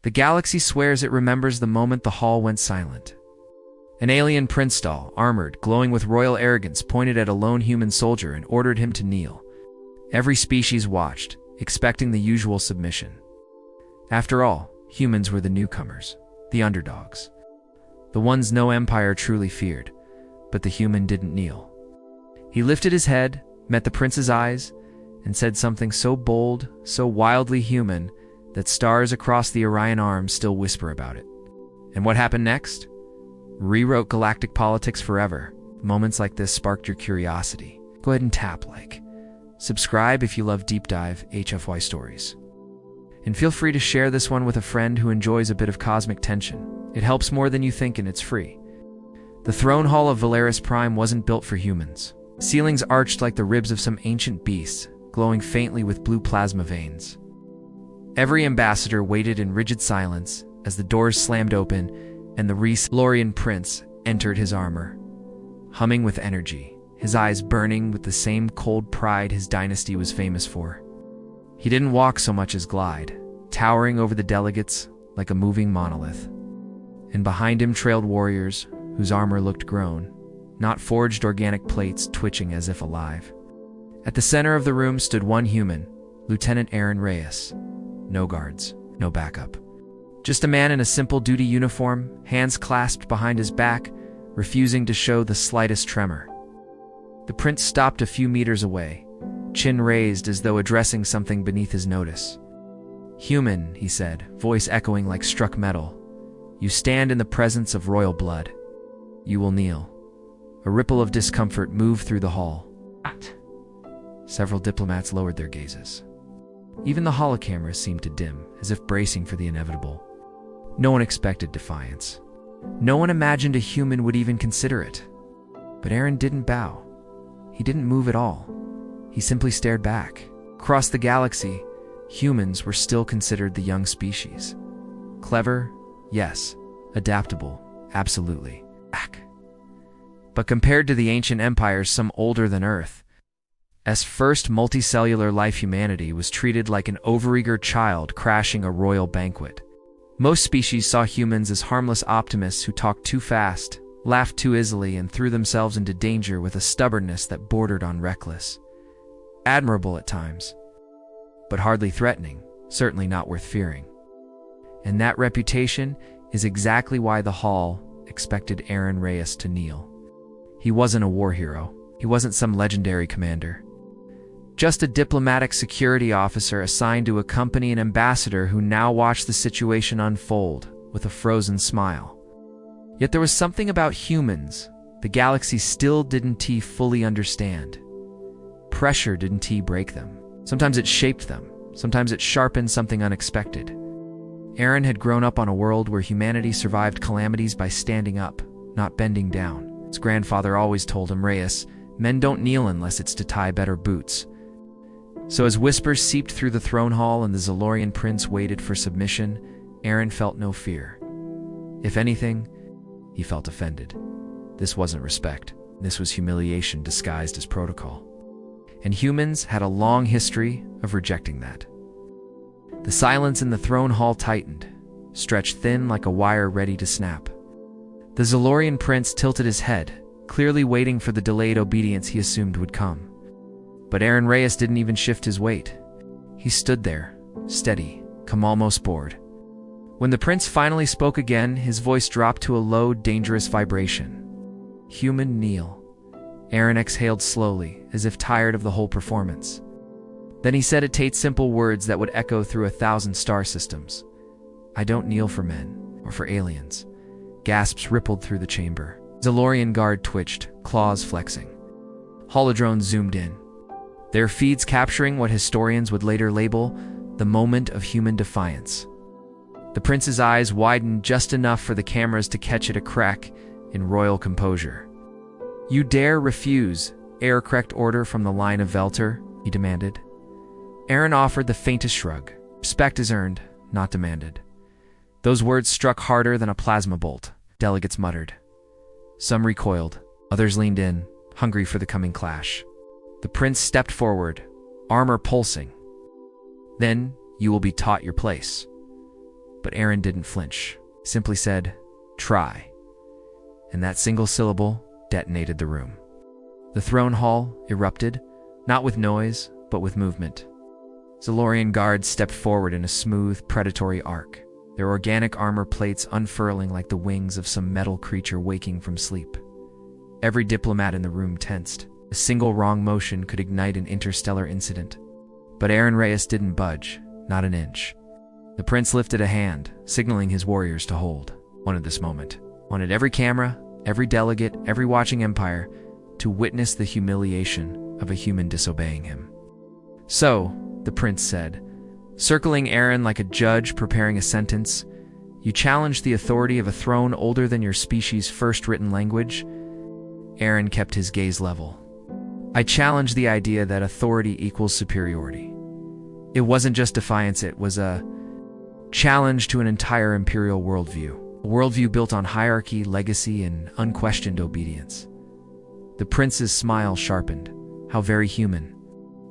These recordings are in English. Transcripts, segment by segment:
The galaxy swears it remembers the moment the hall went silent. An alien prince doll, armored, glowing with royal arrogance, pointed at a lone human soldier and ordered him to kneel. Every species watched, expecting the usual submission. After all, humans were the newcomers, the underdogs, the ones no empire truly feared. But the human didn't kneel. He lifted his head, met the prince's eyes, and said something so bold, so wildly human, that stars across the Orion Arm still whisper about it. And what happened next? Rewrote galactic politics forever. Moments like this sparked your curiosity. Go ahead and tap like. Subscribe if you love deep dive HfyStories. And feel free to share this one with a friend who enjoys a bit of cosmic tension. It helps more than you think, and it's free. The throne hall of Valeris Prime wasn't built for humans. Ceilings arched like the ribs of some ancient beast, glowing faintly with blue plasma veins. Every ambassador waited in rigid silence as the doors slammed open and the Resalorian prince entered his armor. Humming with energy, his eyes burning with the same cold pride his dynasty was famous for. He didn't walk so much as glide, towering over the delegates like a moving monolith. And behind him trailed warriors whose armor looked grown, not forged organic plates twitching as if alive. At the center of the room stood one human, Lieutenant Aron Reyes. No guards, no backup. Just a man in a simple duty uniform, hands clasped behind his back, refusing to show the slightest tremor. The prince stopped a few meters away, chin raised as though addressing something beneath his notice. "Human," he said, voice echoing like struck metal. "You stand in the presence of royal blood. You will kneel." A ripple of discomfort moved through the hall. Several diplomats lowered their gazes. Even the holocameras seemed to dim, as if bracing for the inevitable. No one expected defiance. No one imagined a human would even consider it. But Aron didn't bow. He didn't move at all. He simply stared back. Across the galaxy, humans were still considered the young species. Clever, yes. Adaptable, absolutely. But compared to the ancient empires some older than Earth's first multicellular life, humanity was treated like an overeager child crashing a royal banquet. Most species saw humans as harmless optimists who talked too fast, laughed too easily, and threw themselves into danger with a stubbornness that bordered on reckless. Admirable at times, but hardly threatening, certainly not worth fearing. And that reputation is exactly why the Hall expected Aron Reyes to kneel. He wasn't a war hero. He wasn't some legendary commander. Just a diplomatic security officer assigned to accompany an ambassador who now watched the situation unfold with a frozen smile. Yet there was something about humans the galaxy still didn't fully understand. Pressure didn't break them. Sometimes it shaped them. Sometimes it sharpened something unexpected. Aron had grown up on a world where humanity survived calamities by standing up, not bending down. His grandfather always told him, "Reyes, men don't kneel unless it's to tie better boots." So as whispers seeped through the throne hall and the Zalorian prince waited for submission, Aron felt no fear. If anything, he felt offended. This wasn't respect. This was humiliation disguised as protocol. And humans had a long history of rejecting that. The silence in the throne hall tightened, stretched thin like a wire ready to snap. The Zalorian prince tilted his head, clearly waiting for the delayed obedience he assumed would come. But Aron Reyes didn't even shift his weight. He stood there, steady, almost bored. When the prince finally spoke again, his voice dropped to a low, dangerous vibration. "Human, kneel." Aron exhaled slowly, as if tired of the whole performance. Then he said it simple words that would echo through 1,000 star systems. "I don't kneel for men, or for aliens." Gasps rippled through the chamber. Zalorian guard twitched, claws flexing. Holodrones zoomed in, their feeds capturing what historians would later label the moment of human defiance. The prince's eyes widened just enough for the cameras to catch at a crack in royal composure. "You dare refuse correct order from the line of Velter?" he demanded. Aron offered the faintest shrug. Respect is earned, not demanded. Those words struck harder than a plasma bolt. Delegates muttered. Some recoiled, others leaned in, hungry for the coming clash. The prince stepped forward, armor pulsing. "Then you will be taught your place." But Aron didn't flinch, simply said, "Try." And that single syllable detonated the room. The throne hall erupted, not with noise, but with movement. Zalorian guards stepped forward in a smooth, predatory arc, their organic armor plates unfurling like the wings of some metal creature waking from sleep. Every diplomat in the room tensed. A single wrong motion could ignite an interstellar incident. But Aron Reyes didn't budge, not an inch. The prince lifted a hand, signaling his warriors to hold. Wanted this moment. Wanted every camera, every delegate, every watching empire to witness the humiliation of a human disobeying him. "So," the prince said, circling Aron like a judge preparing a sentence, "you challenge the authority of a throne older than your species' first written language?" Aron kept his gaze level. "I challenge the idea that authority equals superiority." It wasn't just defiance, it was a challenge to an entire imperial worldview. A worldview built on hierarchy, legacy, and unquestioned obedience. The prince's smile sharpened. How very human.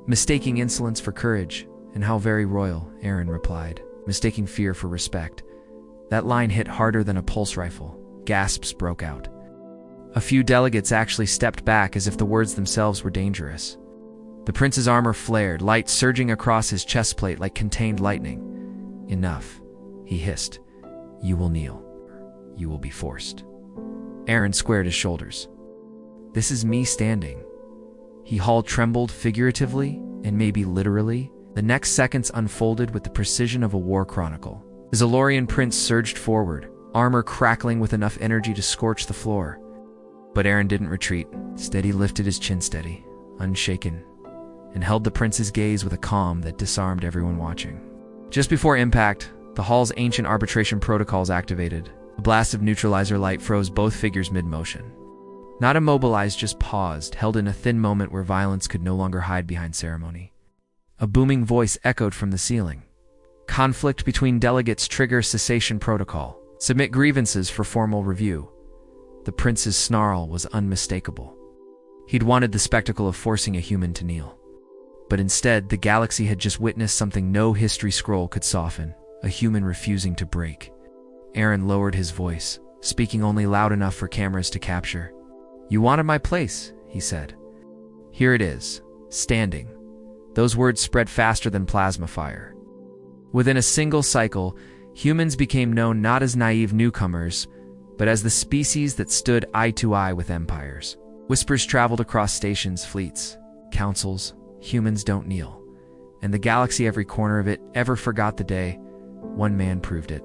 "Mistaking insolence for courage, and how very royal," Aron replied, "mistaking fear for respect." That line hit harder than a pulse rifle. Gasps broke out. A few delegates actually stepped back as if the words themselves were dangerous. The prince's armor flared, light surging across his chest plate like contained lightning. "Enough," he hissed. "You will kneel. You will be forced." Aron squared his shoulders. "This is me standing." He hauled trembled figuratively and maybe literally. The next seconds unfolded with the precision of a war chronicle. The Zalorian prince surged forward, armor crackling with enough energy to scorch the floor. But Aron didn't retreat. Steady lifted his chin steady, unshaken, and held the prince's gaze with a calm that disarmed everyone watching. Just before impact, the hall's ancient arbitration protocols activated. A blast of neutralizer light froze both figures mid-motion. Not immobilized, just paused, held in a thin moment where violence could no longer hide behind ceremony. A booming voice echoed from the ceiling. "Conflict between delegates trigger cessation protocol. Submit grievances for formal review." The prince's snarl was unmistakable. He'd wanted the spectacle of forcing a human to kneel. But instead, the galaxy had just witnessed something no history scroll could soften, a human refusing to break. Aron lowered his voice, speaking only loud enough for cameras to capture. "You wanted my place," he said. "Here it is, standing." Those words spread faster than plasma fire. Within a single cycle, humans became known not as naive newcomers, but as the species that stood eye to eye with empires. Whispers traveled across stations, fleets, councils. Humans don't kneel. And the galaxy, every corner of it, ever forgot the day one man proved it.